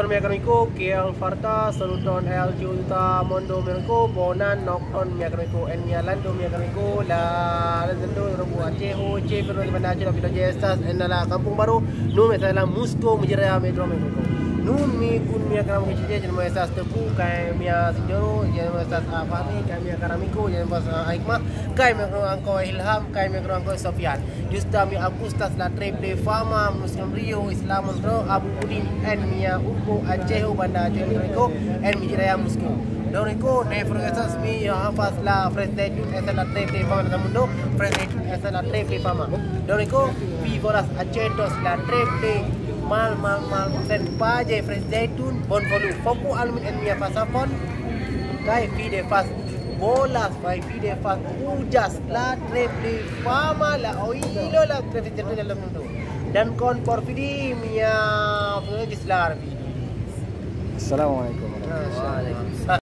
Con mi amico che al farta saluton el junta mondo merco bonan nocton mi amico en mi lando mi amico la lando robu Aceh Aceh pero di mana Aceh kita estas en la kampung baru nu me sala Musco Mujira Metro Mexico nu mi kun mi akram ke je mo estas tepu kai mi sindoro je mo estas Fahmi kai mi akramiko je mo Hikmah kai mi angko Ilham kai mi angko Sofian justa mi agustas la triple fama Muslim Rio Islam Monro Abu Udin en mi Upo Aceh Banda Aceh Mexico en mi Jaya Musco Dorico de Frogesas mi hafaz la Fresdetun esa la triple fama del mundo Fresdetun esa la triple fama Dorico vivoras Acetos la triple mal sen paje Fresdetun bon volu foku almin en mia pasapon kai fide fas bolas vai fide fas ujas la triple fama la oilo la Fresdetun del mundo dan kon porfidi mia Islam. Assalamualaikum warahmatullahi wabarakatuh.